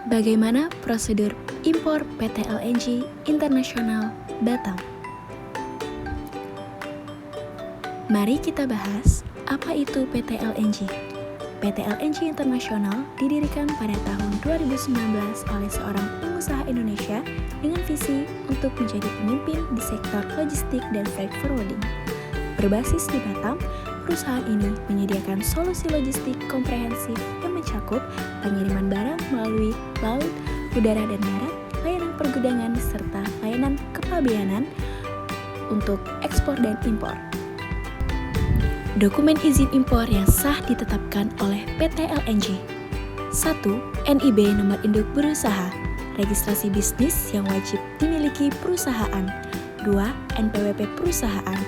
Bagaimana prosedur impor PT LNG Internasional Batam? Mari kita bahas apa itu PT LNG. PT LNG Internasional didirikan pada tahun 2019 oleh seorang pengusaha Indonesia dengan visi untuk menjadi pemimpin di sektor logistik dan freight forwarding. Berbasis di Batam, perusahaan ini menyediakan solusi logistik komprehensif yang mencakup pengiriman barang melalui laut, udara, dan darat, layanan pergudangan, serta layanan kepabeanan untuk ekspor dan impor. Dokumen izin impor yang sah ditetapkan oleh PT LNG. 1. NIB nomor induk berusaha, registrasi bisnis yang wajib dimiliki perusahaan. 2. NPWP perusahaan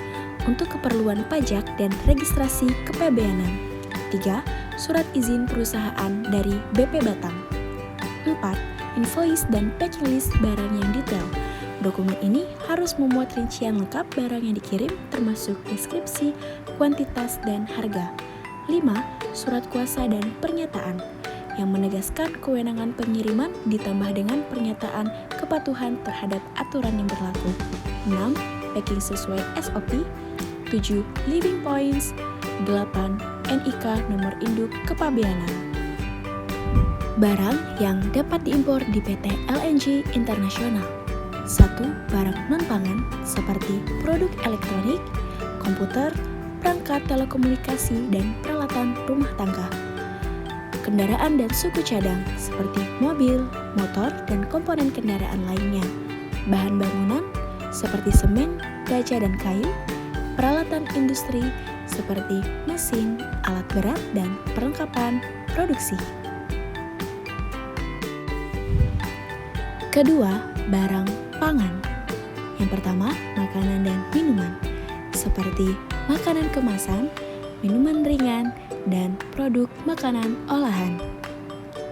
untuk keperluan pajak dan registrasi kepabeanan. 3. Surat izin perusahaan dari BP Batam. 4. Invoice dan packing list barang yang detail. Dokumen ini harus memuat rincian lengkap barang yang dikirim termasuk deskripsi, kuantitas, dan harga. 5. Surat kuasa dan pernyataan yang menegaskan kewenangan pengiriman ditambah dengan pernyataan kepatuhan terhadap aturan yang berlaku. 6. Packing sesuai SOP. 7. Living points. 8. NIK nomor induk kepabeanan. Barang yang dapat diimpor di PT LNG Internasional. 1. Barang non-pangan seperti produk elektronik, komputer, perangkat telekomunikasi, dan peralatan rumah tangga. Kendaraan dan suku cadang seperti mobil, motor, dan komponen kendaraan lainnya. Bahan bangunan seperti semen, baja, dan kayu. Peralatan industri seperti mesin, alat berat, dan perlengkapan produksi. Kedua, barang pangan. Yang pertama, makanan dan minuman, seperti makanan kemasan, minuman ringan, dan produk makanan olahan.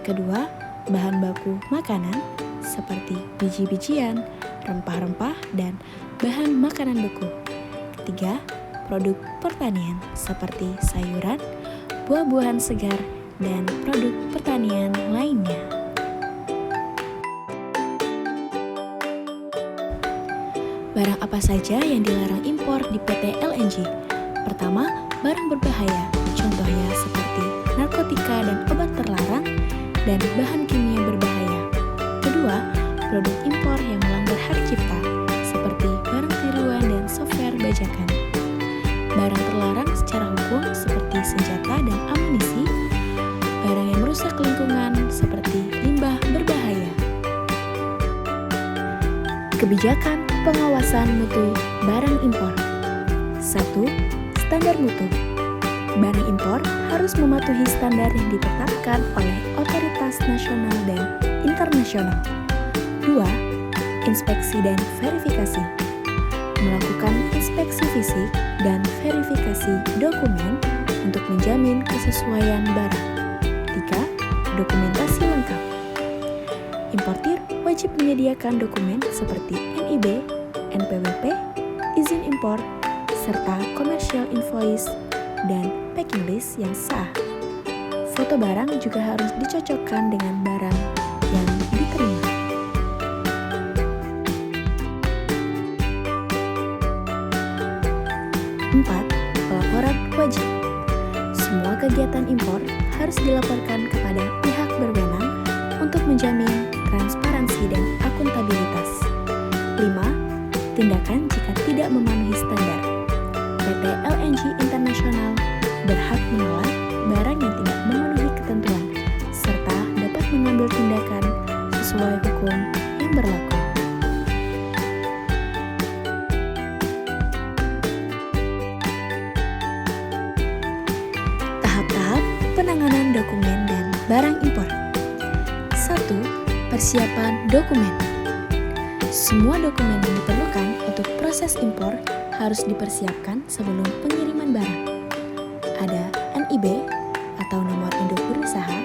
Kedua, bahan baku makanan, seperti biji-bijian, rempah-rempah, dan bahan makanan beku. Ketiga, produk pertanian, seperti sayuran, buah-buahan segar, dan produk pertanian lainnya. Barang apa saja yang dilarang impor di PT LNG? Pertama, barang berbahaya, contohnya seperti narkotika dan obat terlarang, dan bahan kimia berbahaya. Kedua, produk impor yang melanggar hak cipta, seperti barang tiruan dan software bajakan. Barang terlarang secara hukum seperti senjata dan amunisi, barang yang merusak lingkungan seperti limbah berbahaya. Kebijakan pengawasan mutu barang impor. 1. Standar mutu. Barang impor harus mematuhi standar yang ditetapkan oleh otoritas nasional dan internasional. 2. Inspeksi dan verifikasi. Melakukan inspeksi fisik dan verifikasi dokumen untuk menjamin kesesuaian barang. 3. Dokumentasi lengkap. Importir wajib menyediakan dokumen seperti NIB, NPWP, izin impor, serta commercial invoice dan packing list yang sah. Foto barang juga harus dicocokkan dengan barang yang diterima. 4. Pelaporan wajib. Semua kegiatan impor harus dilaporkan kepada pihak berwenang untuk menjamin transparansi dan akuntabilitas. 5. Tindakan jika tidak memenuhi standar. PT LNG Internasional berhak menolak barang yang tidak memenuhi ketentuan, serta dapat mengambil tindakan sesuai hukum yang berlaku. Tahap-tahap penanganan dokumen dan barang impor. 1. Persiapan dokumen. Semua dokumen yang diperlukan untuk proses impor harus dipersiapkan sebelum pengiriman barang. Ada NIB atau nomor induk berusaha,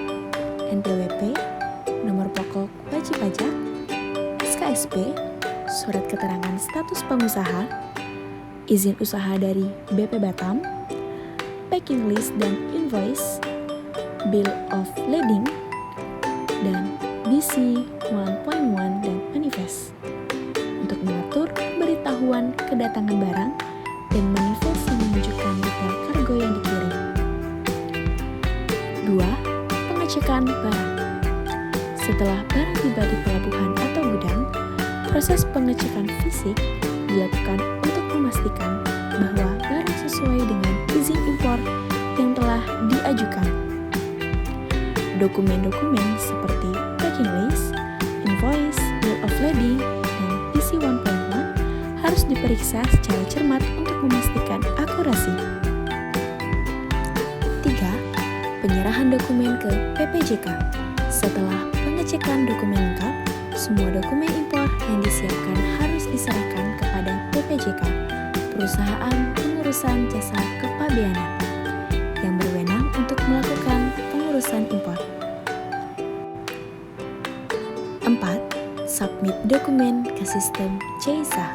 NPWP, nomor pokok wajib pajak, SKSP, surat keterangan status pengusaha, izin usaha dari BP Batam, packing list dan invoice, bill of lading, dan PC 1.1 dan manifest untuk mengatur pemberitahuan kedatangan barang dan manifest yang menunjukkan detail kargo yang dikirim. 2. Pengecekan barang. Setelah barang tiba di pelabuhan atau gudang, proses pengecekan fisik dilakukan untuk memastikan bahwa barang sesuai dengan izin impor yang telah diajukan. Dokumen-dokumen seperti packing list, invoice, bill of lading, dan PC 1.1 harus diperiksa secara cermat untuk memastikan akurasi. 3. Penyerahan dokumen ke PPJK. Setelah pengecekan dokumen lengkap, semua dokumen impor yang disiapkan harus diserahkan kepada PPJK, perusahaan pengurusan jasa kepabeanan, yang berwenang untuk melakukan pengurusan impor. 4. Submit dokumen ke sistem CISA.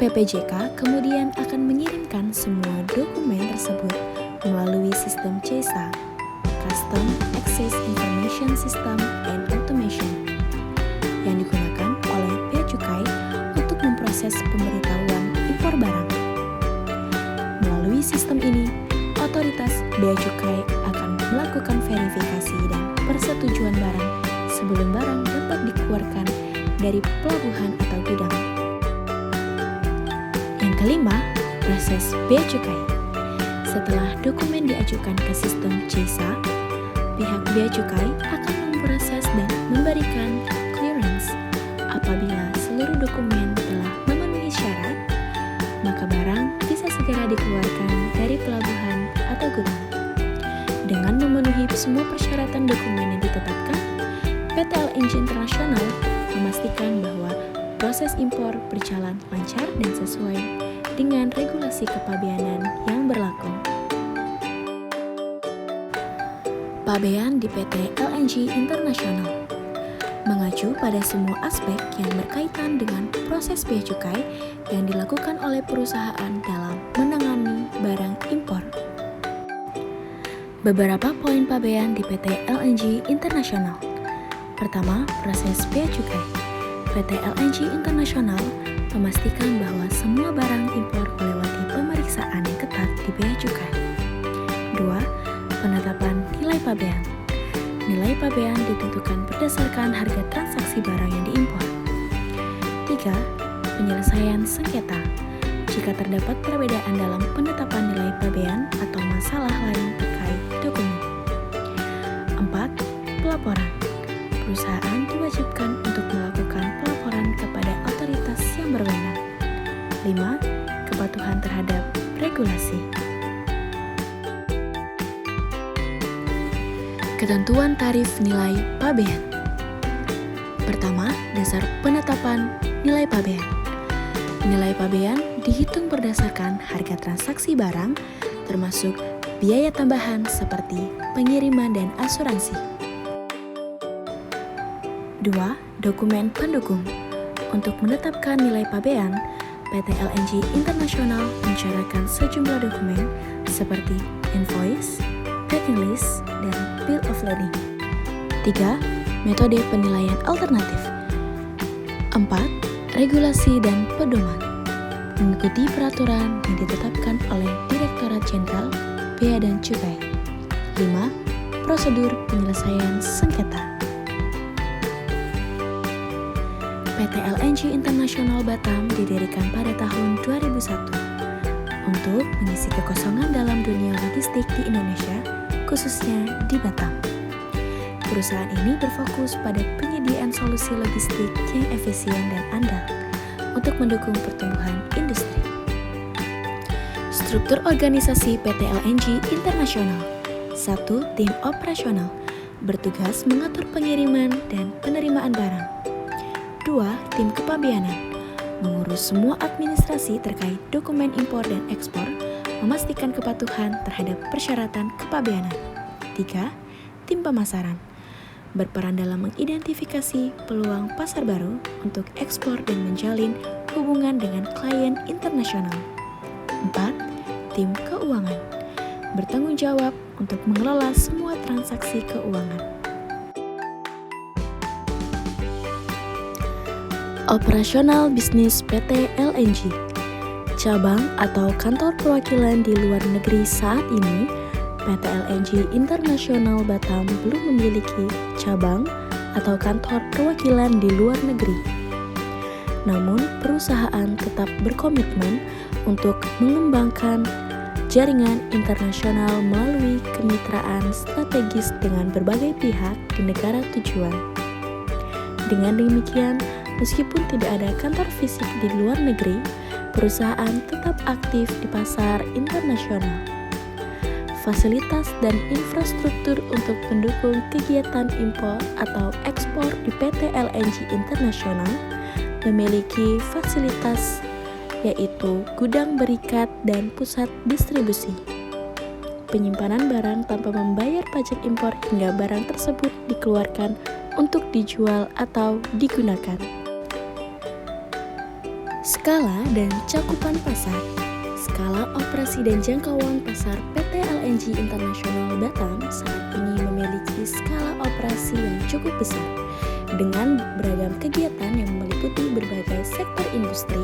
PPJK kemudian akan mengirimkan semua dokumen tersebut melalui sistem CISA, Custom Access Information System and Automation, yang digunakan oleh Bea Cukai untuk memproses pemberitahuan impor barang. Melalui sistem ini, otoritas Bea Cukai akan melakukan verifikasi dan persetujuan barang sebelum barang dapat dikeluarkan dari pelabuhan atau gudang. Yang kelima, proses Bea Cukai. Setelah dokumen diajukan ke sistem CISA, pihak Bea Cukai akan memproses dan memberikan clearance. Apabila seluruh dokumen telah memenuhi syarat, maka barang bisa segera dikeluarkan dari pelabuhan atau gudang. Dengan memenuhi semua persyaratan dokumen yang ditetapkan, PT LNG International memastikan bahwa proses impor berjalan lancar dan sesuai dengan regulasi kepabeanan yang berlaku. Pabean di PT LNG International mengacu pada semua aspek yang berkaitan dengan proses bea cukai yang dilakukan oleh perusahaan dalam menangani barang impor. Beberapa poin pabean di PT LNG International. Pertama, proses bea cukai. PT LNG International memastikan bahwa semua barang impor melewati pemeriksaan yang ketat di bea cukai. 2. Penetapan nilai pabean. Nilai pabean ditentukan berdasarkan harga transaksi barang yang diimpor. 3. Penyelesaian sengketa. Jika terdapat perbedaan dalam penetapan nilai pabean atau masalah lain terkait dokumen. 4. Pelaporan. Perusahaan diwajibkan untuk melakukan pelaporan kepada otoritas yang berwenang. 5. Kepatuhan terhadap regulasi. Ketentuan tarif nilai pabean. Pertama, dasar penetapan nilai pabean. Nilai pabean dihitung berdasarkan harga transaksi barang, termasuk biaya tambahan seperti pengiriman dan asuransi. 2. Dokumen pendukung. Untuk menetapkan nilai pabean, PT LNG International mencatatkan sejumlah dokumen seperti invoice, packing list, dan bill of lading. 3. Metode penilaian alternatif. 4. Regulasi dan pedoman. Mengikuti peraturan yang ditetapkan oleh Direktorat Jenderal Bea dan Cukai. 5. Prosedur penyelesaian sengketa. PT LNG International Batam didirikan pada tahun 2001 untuk mengisi kekosongan dalam dunia logistik di Indonesia, khususnya di Batam. Perusahaan ini berfokus pada penyediaan solusi logistik yang efisien dan andal untuk mendukung pertumbuhan industri. Struktur organisasi PT LNG International. 1. Tim operasional bertugas mengatur pengiriman dan penerimaan barang. 2. Tim kepabeanan mengurus semua administrasi terkait dokumen impor dan ekspor, memastikan kepatuhan terhadap persyaratan kepabeanan. 3. Tim pemasaran berperan dalam mengidentifikasi peluang pasar baru untuk ekspor dan menjalin hubungan dengan klien internasional. 4. Tim keuangan bertanggung jawab untuk mengelola semua transaksi keuangan. Operasional bisnis PT LNG. Cabang atau kantor perwakilan di luar negeri saat ini, PT LNG Internasional Batam belum memiliki cabang atau kantor perwakilan di luar negeri. Namun, perusahaan tetap berkomitmen untuk mengembangkan jaringan internasional melalui kemitraan strategis dengan berbagai pihak di negara tujuan. Dengan demikian, meskipun tidak ada kantor fisik di luar negeri, perusahaan tetap aktif di pasar internasional. Fasilitas dan infrastruktur untuk mendukung kegiatan impor atau ekspor di PT LNG Internasional memiliki fasilitas yaitu gudang berikat dan pusat distribusi. Penyimpanan barang tanpa membayar pajak impor hingga barang tersebut dikeluarkan untuk dijual atau digunakan. Skala dan cakupan pasar. Skala operasi dan jangkauan pasar PT LNG Internasional Batam saat ini memiliki skala operasi yang cukup besar dengan beragam kegiatan yang meliputi berbagai sektor industri,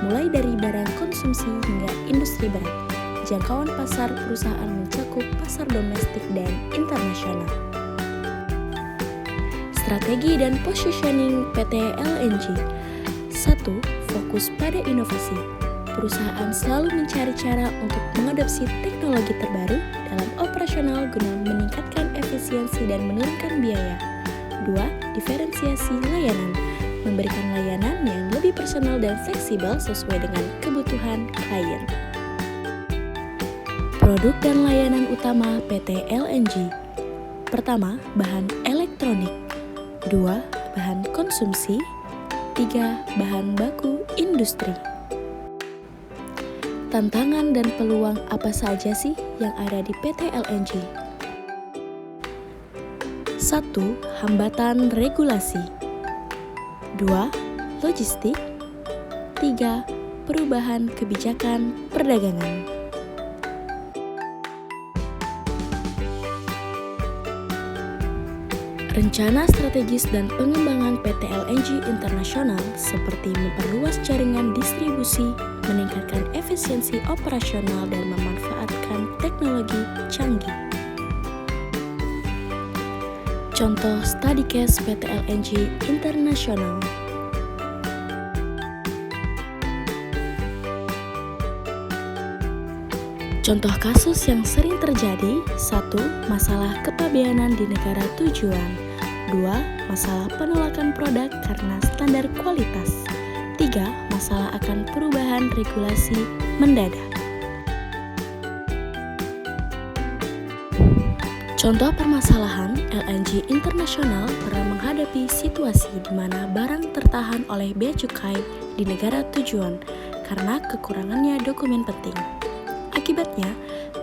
mulai dari barang konsumsi hingga industri berat. Jangkauan pasar perusahaan mencakup pasar domestik dan internasional. Strategi dan positioning PT LNG. 1. Fokus pada inovasi. Perusahaan selalu mencari cara untuk mengadopsi teknologi terbaru dalam operasional guna meningkatkan efisiensi dan menurunkan biaya. 2. Diferensiasi layanan. Memberikan layanan yang lebih personal dan fleksibel sesuai dengan kebutuhan klien. Produk dan layanan utama PT LNG. Pertama, bahan elektronik. 2. Bahan konsumsi. 3. Bahan baku industri. Tantangan dan peluang apa saja sih yang ada di PT LNG? 1. Hambatan regulasi. 2. Logistik. 3. Perubahan kebijakan perdagangan. Rencana strategis dan pengembangan PT LNG Internasional seperti memperluas jaringan distribusi, meningkatkan efisiensi operasional dan memanfaatkan teknologi canggih. Contoh study case PT LNG Internasional. Contoh kasus yang sering terjadi: 1. Masalah kepabeanan di negara tujuan. 2. Masalah penolakan produk karena standar kualitas. 3. Masalah akan perubahan regulasi mendadak. Contoh permasalahan, LNG Internasional pernah menghadapi situasi di mana barang tertahan oleh bea cukai di negara tujuan karena kekurangannya dokumen penting. Akibatnya,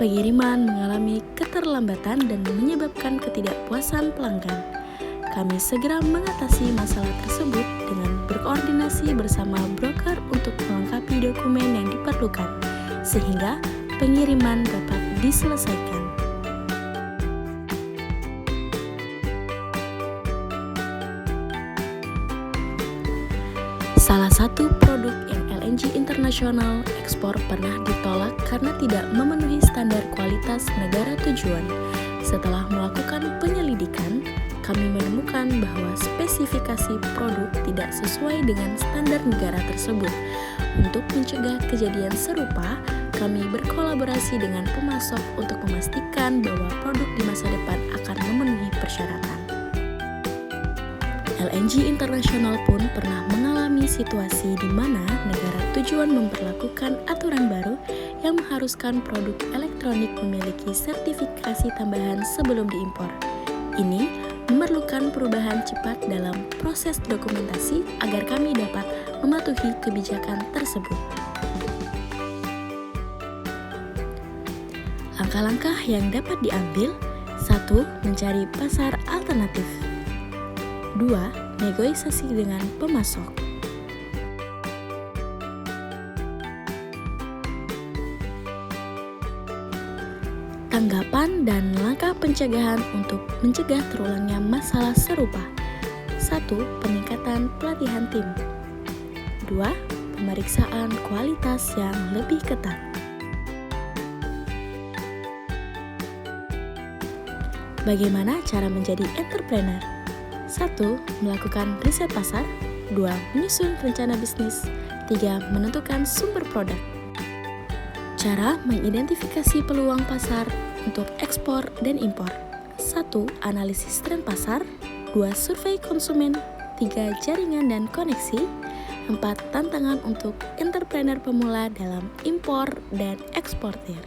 pengiriman mengalami keterlambatan dan menyebabkan ketidakpuasan pelanggan. Kami segera mengatasi masalah tersebut dengan berkoordinasi bersama broker untuk melengkapi dokumen yang diperlukan, sehingga pengiriman dapat diselesaikan. Salah satu produk yang LNG Internasional ekspor pernah ditolak karena tidak memenuhi standar kualitas negara tujuan. Setelah melakukan penyelidikan, kami menemukan bahwa spesifikasi produk tidak sesuai dengan standar negara tersebut. Untuk mencegah kejadian serupa, kami berkolaborasi dengan pemasok untuk memastikan bahwa produk di masa depan akan memenuhi persyaratan. LNG Internasional pun pernah mengalami situasi di mana negara tujuan memperlakukan aturan baru yang mengharuskan produk elektronik memiliki sertifikasi tambahan sebelum diimpor. Ini memerlukan perubahan cepat dalam proses dokumentasi agar kami dapat mematuhi kebijakan tersebut. Langkah-langkah yang dapat diambil: 1. Mencari pasar alternatif. 2. Negosiasi dengan pemasok. Tanggapan dan langkah pencegahan untuk mencegah terulangnya masalah serupa. 1. Peningkatan pelatihan tim. kedua, pemeriksaan kualitas yang lebih ketat. Bagaimana cara menjadi entrepreneur? 1. Melakukan riset pasar. 2. Menyusun rencana bisnis. 3. Menentukan sumber produk. Cara mengidentifikasi peluang pasar untuk ekspor dan impor. 1. Analisis tren pasar. 2. Survei konsumen. 3. Jaringan dan koneksi. 4. Tantangan untuk entrepreneur pemula dalam impor dan eksportir.